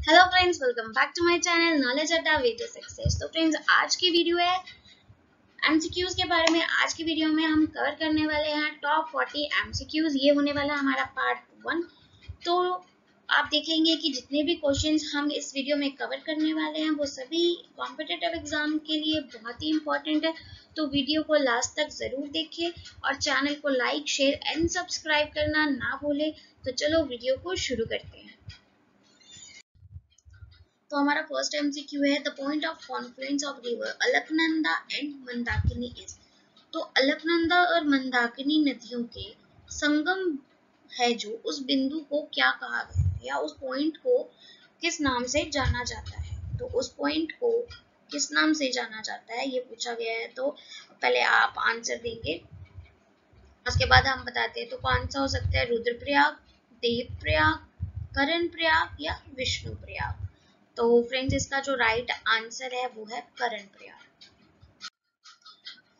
Hello friends, welcome back to my channel knowledge Adda way to success. तो friends, आज की video है MCQs के बारे में। आज की वीडियो में हम कवर करने वाले हैं टॉप 40 एमसीक्यूज। ये होने वाला हमारा पार्ट 1। तो आप देखेंगे कि जितने भी क्वेश्चंस हम इस वीडियो में कवर करने वाले हैं वो सभी कॉम्पिटिटिव एग्जाम के लिए बहुत ही इंपॉर्टेंट है। तो वीडियो को लास्ट तक जरूर देखें और चैनल को लाइक, शेयर एंड सब्सक्राइब करना ना भूलें। तो चलो वीडियो को शुरू करते हैं। तो हमारा फर्स्ट एमसीक्यू है the point of Confluence of river Alaknanda and Mandakini is. तो अलकनंदा और मंदाकिनी नदियों के संगम है जो उस बिंदु को क्या कहा गया है या उस पॉइंट को किस नाम से जाना जाता है। तो उस पॉइंट को किस नाम से जाना जाता है ये पूछा गया है। तो पहले आप आंसर देंगे, उसके बाद हम बताते हैं। तो कौन सा हो सकता है? रुद्रप्रयाग, देवप्रयाग, कर्णप्रयाग या विष्णुप्रयाग। तो फ्रेंड्स, इसका जो राइट आंसर है वो है Karnaprayag.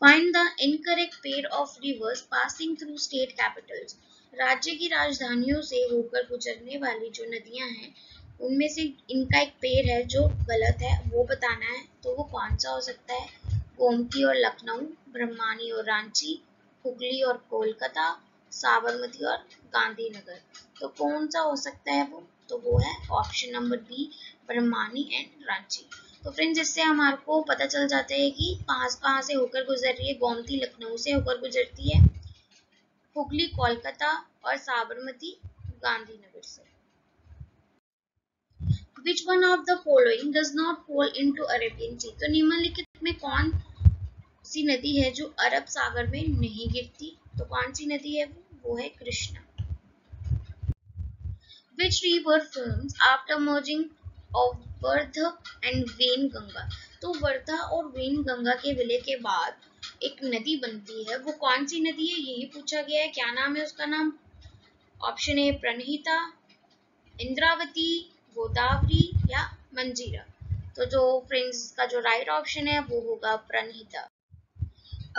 Find the incorrect pair of reverse passing through state Capitals. राज्य की राजधानियों से होकर गुजरने वाली जो नदियां हैं उनमें से इनका एक पेयर है जो गलत है, वो बताना है। तो वो कौन सा हो सकता है? गोमती और लखनऊ, ब्रह्मणी और रांची, हुगली और कोलकाता, साबरमती और गांधीनगर। तो कौन सा हो सकता है वो? तो वो है option number B, Brahmani and Ranchi. तो फ्रेंड्स, इससे हमारे को पता चल जाता है कि कहाँ से होकर गुजर रही है। गोमती लखनऊ से होकर गुजरती है, हुगली कोलकाता और साबरमती गांधीनगर से। Which one of the following does not fall into Arabian Sea? तो निम्नलिखित में कौन सी नदी है जो अरब सागर में नहीं गिरती? तो कौन सी नदी है वो है Krishna. Which river forms after merging of Wardha and Wainganga? तो वर्धा और वेनगंगा के विलय के बाद एक नदी बनती है, वो कौन सी नदी है यही पूछा गया है। क्या नाम है उसका? नाम ऑप्शन ए प्रणहिता, इंद्रावती, गोदावरी या मंजीरा। तो जो फ्रेंड्स का जो राइट ऑप्शन है वो होगा Pranhita.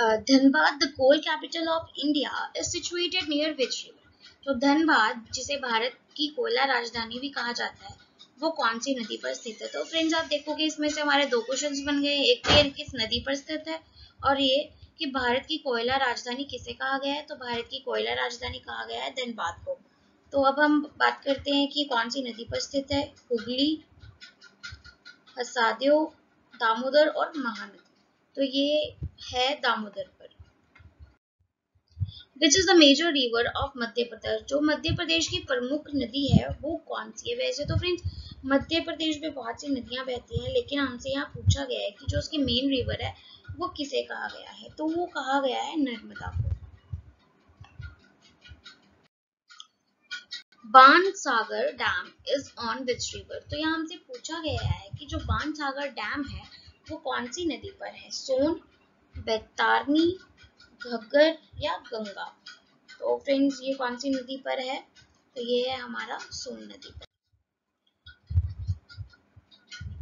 Dhanbad, the coal capital of India, is situated near which river? तो धनबाद, जिसे भारत की कोयला राजधानी भी कहा जाता है, वो कौन सी नदी पर स्थित है? तो फ्रेंड्स, आप देखोगे इसमें से हमारे दो क्वेश्चंस बन गए। एक तो ये किस नदी पर स्थित है और ये कि भारत की कोयला राजधानी किसे कहा गया है। तो भारत की कोयला राजधानी कहा गया है धनबाद को। तो अब हम बात करते हैं कि कौन सी नदी पर स्थित है। हुगली, हसादेव, दामोदर और महानदी। तो ये है दामोदर पर। Which is the major river of Madhya Pradesh? जो मध्य प्रदेश की प्रमुख नदी है वो कौन सी है? वैसे तो फ्रेंड्स, मध्य प्रदेश में बहुत सी नदियां बहती हैं, लेकिन हमसे यहाँ पूछा गया है कि जो उसकी मेन रिवर है वो किसे कहा गया है। तो वो कहा गया है नर्मदा को। Bansagar dam is on which river? तो यहाँ हमसे पूछा गया है कि जो बाणसागर डैम है वो कौन सी नदी पर है। सोन, बैतरनी, घग्गर या गंगा। तो फ्रेंड्स, ये कौन सी नदी पर है? तो ये है हमारा सोन नदी पर।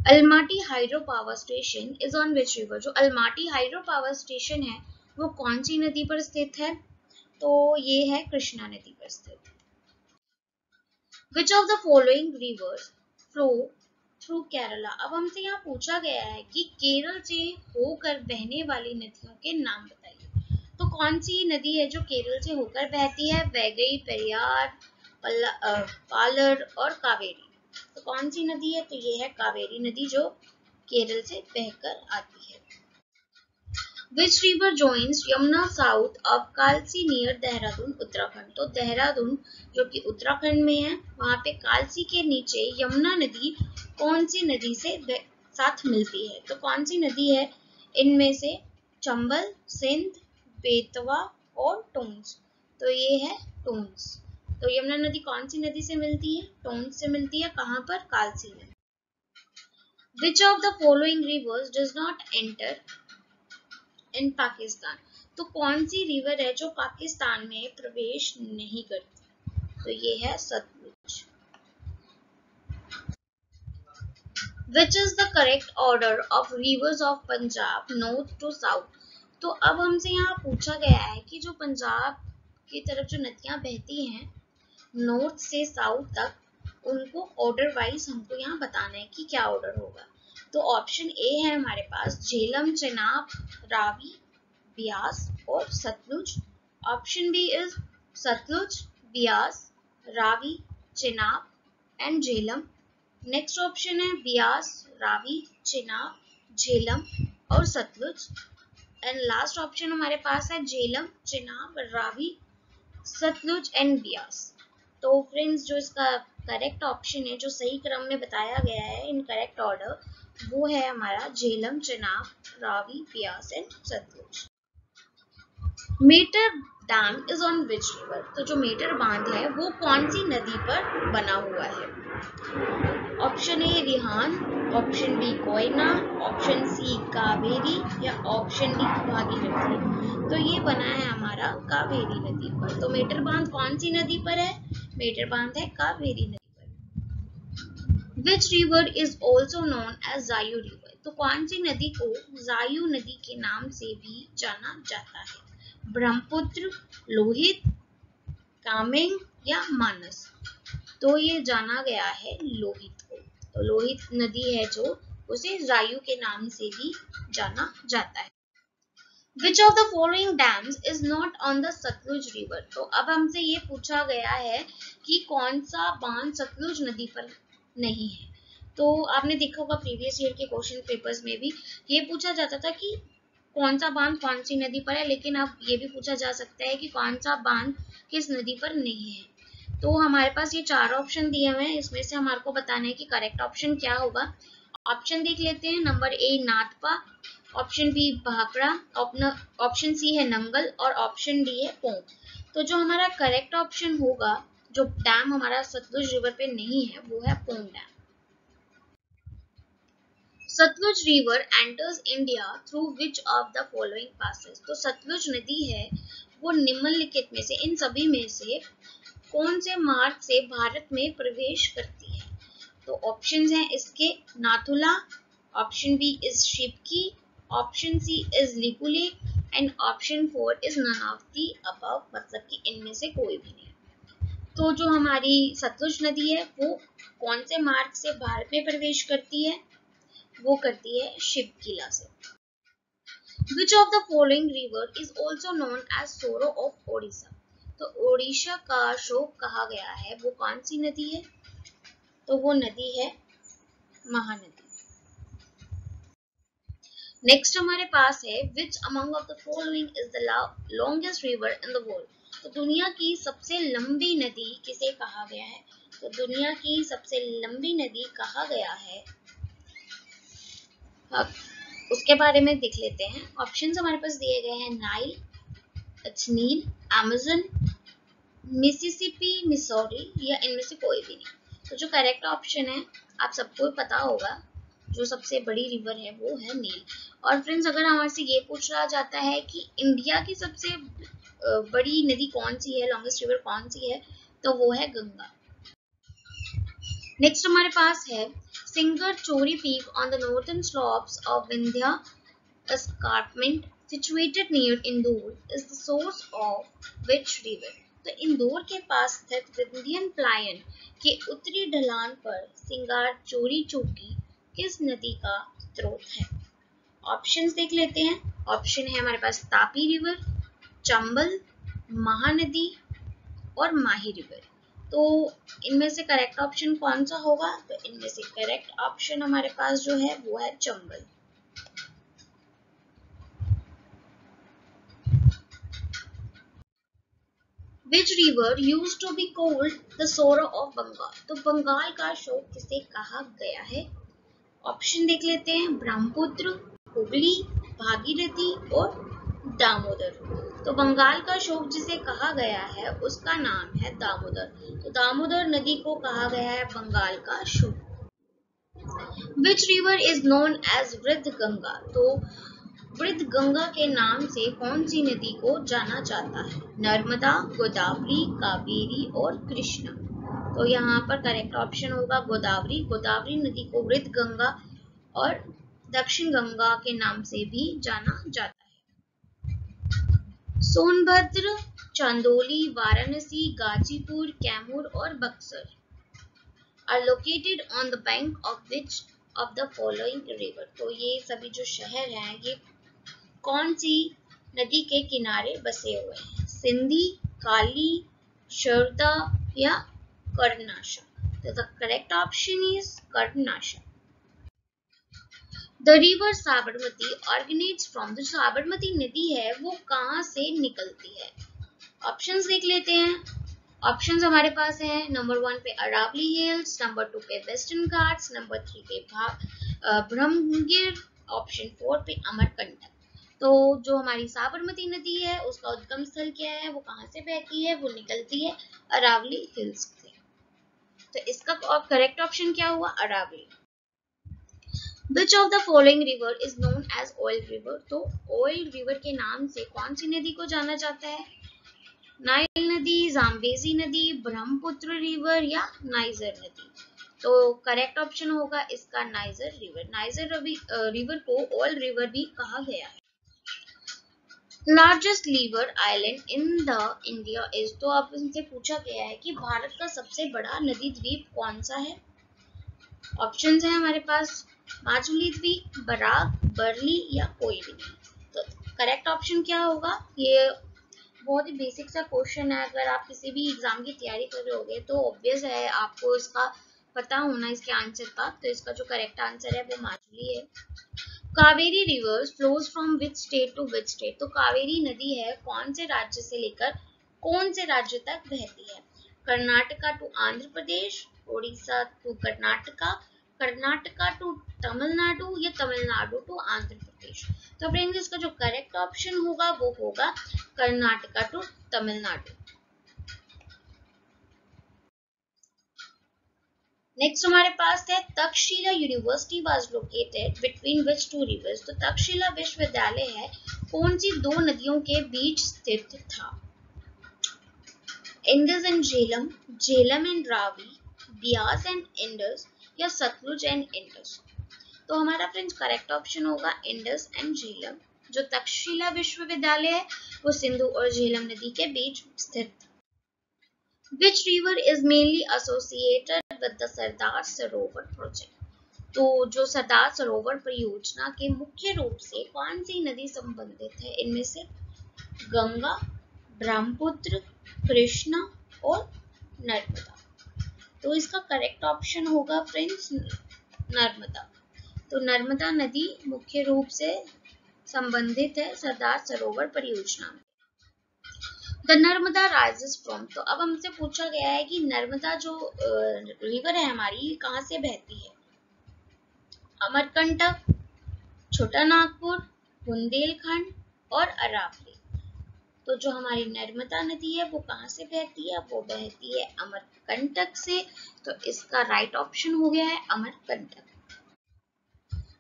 Almaty hydro power station is on which river? जो अलमाटी हाइड्रो पावर स्टेशन है वो कौन सी नदी पर स्थित है? तो ये है कृष्णा नदी पर स्थित। विच of the following rivers flow through Kerala? अब हमसे यहाँ पूछा गया है कि केरल से होकर बहने वाली नदियों के नाम बताइए। तो कौन सी नदी है जो केरल से होकर बहती है? वैगई, पेरियार, पालर और कावेरी। तो कौन सी नदी है? तो ये है कावेरी नदी जो केरल से बहकर आती है। Which river joins Yamuna south of Kalsi near Dehradun, Uttarakhand? तो देहरादून जो कि उत्तराखंड में है, वहां पे कालसी के नीचे यमुना नदी कौन सी नदी से साथ मिलती है? तो कौन सी नदी है इनमें से? चंबल, सिंध, बेतवा और टोंस। तो ये है टोंस। तो यमुना नदी कौन सी नदी से मिलती है? टोंस से मिलती है। कहां पर? कालसी में। Which of the following rivers does not enter in Pakistan? तो कौन सी रिवर है जो पाकिस्तान में प्रवेश नहीं करती? तो ये है Sutlej. Which is the correct order of rivers of Punjab north to south? तो अब हमसे यहाँ पूछा गया है कि जो पंजाब की तरफ जो नदियां बहती हैं नॉर्थ से साउथ तक, उनको ऑर्डर वाइज हमको यहाँ बताना है कि क्या ऑर्डर होगा। तो ऑप्शन ए है हमारे पास झेलम, चेनाब, रावी, ब्यास और Sutlej. Option B is Sutlej, Beas, Ravi, Chenab and Jhelum. Next option है ब्यास, रावी, चेनाब, झेलम और सतलुज। एंड लास्ट ऑप्शन हमारे पास है झेलम, चेनाब, रावी, सतलुज एंड ब्यास। तो फ्रेंड्स जो इसका करेक्ट ऑप्शन है, जो सही क्रम में बताया गया है इन करेक्ट ऑर्डर, वो है हमारा Jhelum, Chenab, Ravi, Beas and Sutlej. Mettur dam is on which river? तो जो मेटर बांध है वो कौन सी नदी पर बना हुआ है? Option A Rihand, option B Koyna, option C Kaveri या ऑप्शन डी भागीरथी। तो ये बना है हमारा कावेरी नदी पर। तो मेटर बांध कौन सी नदी पर है? मेटर बांध है कावेरी नदी पर। Which river is also known as Jayu river? तो कौन सी नदी को जायू नदी के नाम से भी जाना जाता है? ब्रह्मपुत्र, लोहित, कामेंग या मानस? तो ये जाना गया है लोहित को। तो लोहित नदी है जो, उसे जायू के नाम से भी जाना जाता है। Which of the following dams is not on the Sutlej river? तो अब हमसे ये पूछा गया है कि कौन सा बांध सतलुज नदी पर नहीं है। तो आपने देखा होगा प्रीवियस ईयर के क्वेश्चन पेपर्स में भी ये पूछा जाता था कि कौन सा बांध कौन सी नदी पर है, लेकिन अब ये भी पूछा जा सकता है कि कौन सा बांध किस नदी पर नहीं है। तो हमारे पास ये 4 ऑप्शन दिए हुए हैं, इसमें से हमारे को बताना है कि करेक्ट ऑप्शन क्या होगा। ऑप्शन देख लेते हैं। Number A Nathpa, option B Bhakra, option C है नंगल और ऑप्शन डी है पोंग। तो जो हमारा करेक्ट ऑप्शन होगा, जो डैम हमारा सतलुज रिवर पे नहीं है, वो है Pong dam. Sutlej river enters India through which of the following passes? तो सतलुज नदी है वो निम्नलिखित में से, इन सभी में से कौन से मार्ग से भारत में प्रवेश करती है? तो ऑप्शंस हैं इसके Nathula, option B is Shipki, option C is Lipulekh and option 4 is none of the above, मतलब कि इनमें से कोई भी नहीं। तो जो हमारी सतलुज नदी है वो कौन से मार्ग से भारत में प्रवेश करती है? वो करती है शिवकिला से। Which of the following river is also known as Sorrow of Odisha? तो ओडिशा का शोक कहा गया है, वो कौन सी नदी है? तो वो नदी है महानदी। नेक्स्ट हमारे पास है Which among of the following is the longest river in the world? तो दुनिया की सबसे लंबी नदी किसे कहा गया है? तो दुनिया की सबसे लंबी नदी कहा गया है, उसके बारे में देख लेते हैं। ऑप्शंस हमारे पास दिए गए हैं नाइल, नील, अमेज़न, मिसिसिपी, मिसौरी या इनमें से कोई भी नहीं। तो जो करेक्ट ऑप्शन है आप सबको पता होगा, जो सबसे बड़ी रिवर है वो है नील। और फ्रेंड्स अगर हमारे से ये पूछा जाता है कि इंडिया की सबसे बड़ी नदी कौन सी है, लॉन्गेस्ट रिवर कौन सी है, तो वो है गंगा। नेक्स्ट हमारे पास है Singer Chori Peak on the northern slopes of Vindhya escarpment situated near Indore is the source of which river? तो इंदौर के पास स्थित विंध्यन प्लायन के उत्तरी ढलान पर सिंगार चोरी चोटी किस नदी का स्रोत है? ऑप्शंस देख लेते हैं। ऑप्शन है हमारे पास तापी रिवर, चंबल, महानदी और माही रिवर। तो इनमें से करेक्ट ऑप्शन कौन सा होगा? तो इनमें से करेक्ट ऑप्शन हमारे पास जो है वो है Chambal. Which river used to be called the sorrow of Bengal? तो बंगाल का शोक किसे कहा गया है? ऑप्शन देख लेते हैं। ब्रह्मपुत्र, हुगली, भागीरथी और दामोदर। तो बंगाल का शोक जिसे कहा गया है उसका नाम है दामोदर। तो दामोदर नदी को कहा गया है बंगाल का शोक। Which river is known as वृद्ध गंगा? तो वृद्ध गंगा के नाम से कौन सी नदी को जाना जाता है? नर्मदा, गोदावरी, कावेरी और कृष्णा। तो यहाँ पर करेक्ट ऑप्शन होगा गोदावरी। गोदावरी नदी को वृद्ध गंगा और दक्षिण गंगा के नाम से भी जाना जाता है। सोनभद्र, चांदोली, वाराणसी, गाजीपुर, कैमूर और Buxar. are located on the bank of which of the following river? तो ये सभी जो शहर हैं ये कौन सी नदी के किनारे बसे हुए हैं? सिंधी, काली, शारदा या कर्नाशा? तो the correct option is कर्नाशा. The river Sabarmati originates from, जो साबरमती नदी है वो कहाँ से निकलती है? ऑप्शंस देख लेते हैं. ऑप्शंस हमारे पास हैं. नंबर 1 पे अरावली हिल्स, नंबर 2 पे वेस्टर्न घाट्स, नंबर 3 पे ब्रह्मगिर, ऑप्शन 4 पे अमरकंटक. तो जो हमारी साबरमती नदी है उसका उद्गम स्थल क्या है, वो कहाँ से बहती है? वो निकलती है अरावली हिल्स से. तो इसका करेक्ट ऑप्शन क्या हुआ? Aravalli. Which of the following river is known as oil river? तो oil river के नाम से कौन सी नदी को जाना जाता है? नाइल नदी, जाम्बेजी नदी, ब्रह्मपुत्र रिवर या नाइजर नदी? तो करेक्ट ऑप्शन होगा इसका नाइजर रिवर. नाइजर रिवर को ऑयल रिवर भी कहा गया है. Largest river island in the India is, तो अब इनसे पूछा गया है कि भारत का सबसे बड़ा नदी द्वीप कौन सा है? ऑप्शंस हैं हमारे पास. माजुली द्वीप, बराक, बरली या कोई भी नहीं. तो करेक्ट ऑप्शन क्या होगा? ये बहुत ही बेसिक सा क्वेश्चन है. अगर आप किसी भी एग्जाम की तैयारी कर रहे होगे तो ऑब्वियस है आपको इसका पता होना इसके आंसर का. तो इसका जो करेक्ट आंसर है वो माजुली है. Kaveri rivers flows from which state to which state? तो कावेरी नदी है कौन से राज्य से लेकर कौन से राज्य तक बहती है? Karnataka to Andhra Pradesh, Orissa to Karnataka, Karnataka to Tamil Nadu या तमिलनाडु टू आंध्र प्रदेश? तो फ्रेंड्स इसका जो करेक्ट ऑप्शन होगा वो होगा कर्नाटका टू तमिलनाडु. नेक्स्ट हमारे पास है Takshashila university was located between which two rivers? तो तक्षशिला विश्वविद्यालय है कौन सी दो नदियों के बीच स्थित था? Indus and Jhelum, Jhelum and Ravi, Beas and Indus या सतलुज एंड इंडस? तो हमारा फ्रेंड्स करेक्ट ऑप्शन होगा इंडस एंड झेलम. जो तक्षशिला विश्वविद्यालय है वो सिंधु और झेलम नदी के बीच स्थित. Which river is mainly associated with the Sardar Sarovar project? तो जो सरदार सरोवर परियोजना के मुख्य रूप से कौन सी नदी संबंधित है इनमें से? गंगा, ब्रह्मपुत्र, कृष्णा और नर्मदा? तो इसका करेक्ट ऑप्शन होगा फ्रेंड्स नर्मदा. तो नर्मदा नदी मुख्य रूप से संबंधित है सरदार सरोवर परियोजना में. द नर्मदा राइजेस फ्रॉम, तो अब हमसे पूछा गया है कि नर्मदा जो रिवर है हमारी कहाँ से बहती है? अमरकंटक, छोटा नागपुर, बुंदेलखंड और अरावली? तो जो हमारी नर्मदा नदी है वो कहाँ से बहती है? वो बहती है अमरकंटक से. तो इसका राइट ऑप्शन हो गया है Amarkantak.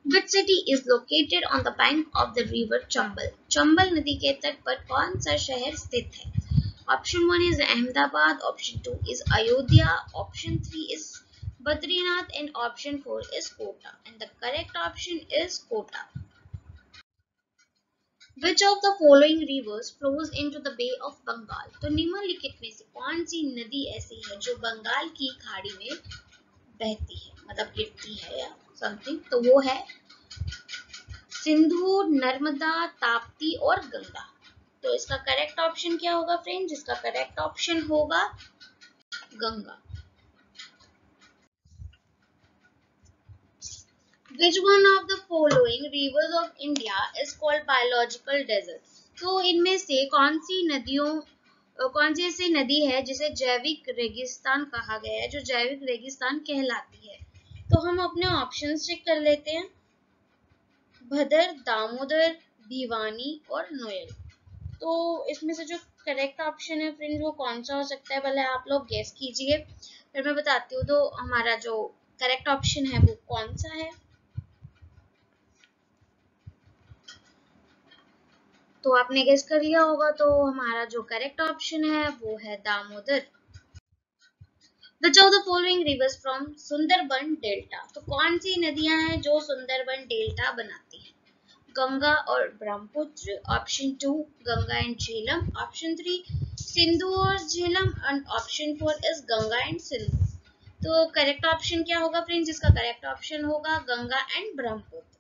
Which city is located on the bank of the river Chambal? Chambal नदी के तट पर कौन सा शहर स्थित है? Option 1 is Ahmedabad, option 2 is Ayodhya, option 3 is Badrinath and option 4 is Kota. And the correct option is Kota. Which of the following rivers flows into the Bay of Bengal? तो निम्नलिखित में से कौन सी नदी ऐसी है जो बंगाल की खाड़ी में बहती है, मतलब गिरती है या समथिंग? तो वो है सिंधु, नर्मदा, ताप्ती और गंगा. तो इसका करेक्ट ऑप्शन क्या होगा फ्रेंड्स? इसका करेक्ट ऑप्शन होगा Ganga. Which one of the following rivers of India is called biological desert? तो इनमें से कौन सी ऐसी नदी है जिसे जैविक रेगिस्तान कहा गया है, जो जैविक रेगिस्तान कहलाती है? तो हम अपने ऑप्शंस चेक कर लेते हैं. भदर, दामोदर, भिवानी और नोयल. तो इसमें से जो करेक्ट ऑप्शन है फ्रेंड्स वो कौन सा हो सकता है? पहले आप लोग गेस कीजिए फिर मैं बताती हूँ. तो हमारा जो करेक्ट ऑप्शन है वो कौन सा है? तो आपने गेस कर लिया होगा. तो हमारा जो करेक्ट ऑप्शन है वो है Damodar. Which of the following rivers from Sundarban delta? तो कौन सी नदियां हैं जो सुंदरबन डेल्टा बनाती हैं? गंगा और Brahmaputra, option 2 Ganga and Jhelum, option 3 Sindhu और Jhelum and option 4 is Ganga and Sindhu. तो करेक्ट ऑप्शन क्या होगा फ्रेंड्स? इसका करेक्ट ऑप्शन होगा Ganga and Brahmaputra.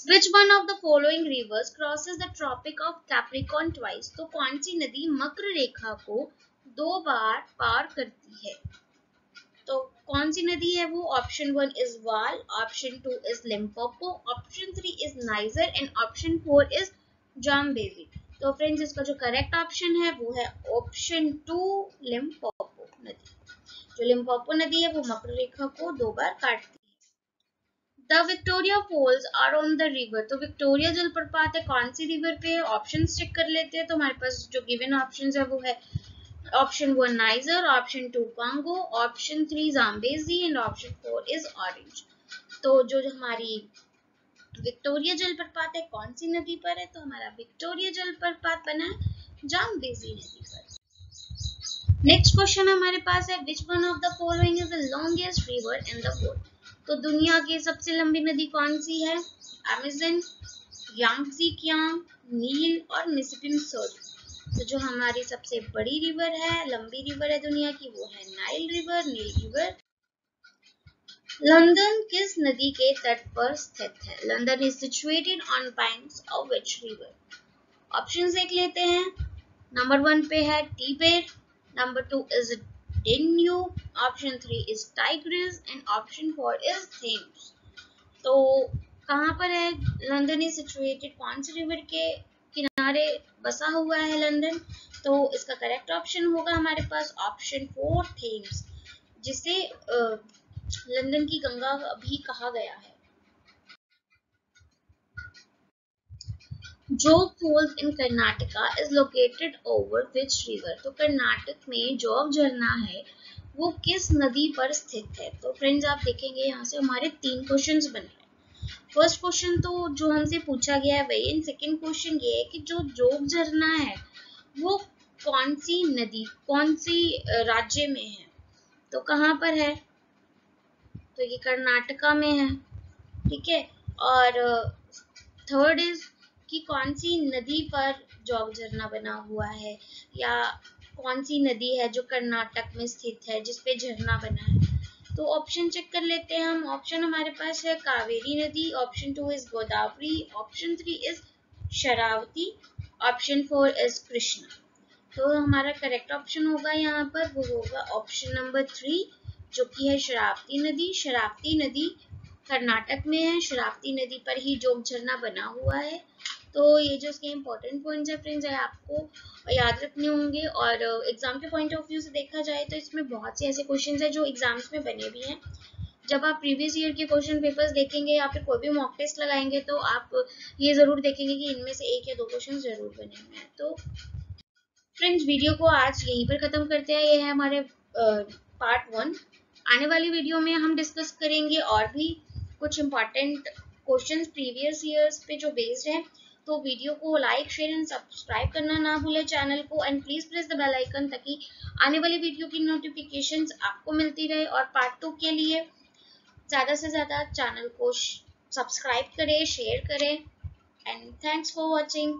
Which one of the following rivers crosses the Tropic of Capricorn twice? तो कौन सी नदी मकर रेखा को 2 बार पार करती है? तो कौन सी नदी है वो? ऑप्शन 1 इज वाल, option 2 is Limpopo, option 3 is niger and option 4 is Zambezi. तो फ्रेंड्स इसका जो करेक्ट ऑप्शन है वो है ऑप्शन 2 लिम्पोपो नदी। जो लिम्पोपो नदी है वो मकर रेखा को 2 बार काटती है। The Victoria falls are on the river. तो विक्टोरिया जलप्रपात है कौन सी रिवर पे है? ऑप्शन चेक कर लेते हैं। तो हमारे पास जो गिवन ऑप्शंस है वो है option 1 niger, option 2 Congo, option 3 Zambezi and option 4 is orange. तो जो हमारी विक्टोरिया जलप्रपात है कौन सी नदी पर है? तो हमारा विक्टोरिया जलप्रपात बना है जाम्बेजी नदी पर। नेक्स्ट क्वेश्चन हमारे पास है which one of the following is the longest river in the world. तो दुनिया की सबसे लंबी नदी कौन सी है? अमेज़न, यांगत्से कियांग, नील और मिसिसिपी। तो जो हमारी सबसे बड़ी रिवर है, लंबी रिवर है दुनिया की, वो है Nile river, Nile river. London किस नदी के तट पर स्थित है? London is situated on banks of which river? Options देख लेते हैं। नंबर 1 पे है Tiber, number 2 is Danube, option 3 is Tigris and option 4 is Thames. तो कहाँ पर है लंदन इज सिचुएटेड? कौन सी रिवर के किनारे बसा हुआ है लंदन? तो इसका करेक्ट ऑप्शन होगा हमारे पास ऑप्शन 4 थेम्स, जिसे लंदन की गंगा भी कहा गया है। जोग falls in Karnataka is located over which river? तो कर्नाटक में जोग झरना है वो किस नदी पर स्थित है? तो फ्रेंड्स आप देखेंगे यहाँ से हमारे 3 क्वेश्चंस बन रहे हैं। फर्स्ट क्वेश्चन तो जो हमसे पूछा गया है वही, एंड सेकंड क्वेश्चन ये है कि जो जोग झरना है वो कौन सी नदी, कौन सी राज्य में है? तो कहाँ पर है? तो ये कर्नाटका में है, ठीक है। और थर्ड इज कि कौन सी नदी पर जोग झरना बना हुआ है, या कौन सी नदी है जो कर्नाटक में स्थित है जिसपे झरना बना है? तो ऑप्शन चेक कर लेते हैं हम। ऑप्शन हमारे पास है कावेरी नदी, option 2 is Godavari, option 3 is Sharavati, option 4 is Krishna. तो हमारा करेक्ट ऑप्शन होगा यहाँ पर वो होगा ऑप्शन नंबर 3 जो कि है शरावती नदी। शरावती नदी कर्नाटक में है, शरावती नदी पर ही जोग झरना बना हुआ है। तो ये जो इसके इम्पोर्टेंट पॉइंट्स है फ्रेंड्स है आपको याद रखने होंगे। और एग्जाम के पॉइंट ऑफ व्यू से देखा जाए तो इसमें बहुत से ऐसे क्वेश्चंस हैं जो एग्जाम्स में बने भी हैं। जब आप प्रीवियस ईयर के क्वेश्चन पेपर्स देखेंगे या फिर कोई भी मॉक टेस्ट लगाएंगे तो आप ये जरूर देखेंगे कि इनमें से 1 या 2 क्वेश्चन जरूर बने हुए हैं। तो फ्रेंड्स वीडियो को आज यहीं पर खत्म करते हैं। ये है हमारे पार्ट 1। आने वाली वीडियो में हम डिस्कस करेंगे और भी कुछ इम्पॉर्टेंट क्वेश्चंस प्रीवियस ईयर्स पे जो बेस्ड है। तो वीडियो को लाइक, शेयर एंड सब्सक्राइब करना ना भूलें चैनल को, and please press the bell icon ताकि आने वाली वीडियो की नोटिफिकेशंस आपको मिलती रहे। और पार्ट 2 के लिए ज़्यादा से ज़्यादा चैनल को सब्सक्राइब करें, शेयर करें, एंड थैंक्स फॉर वॉचिंग।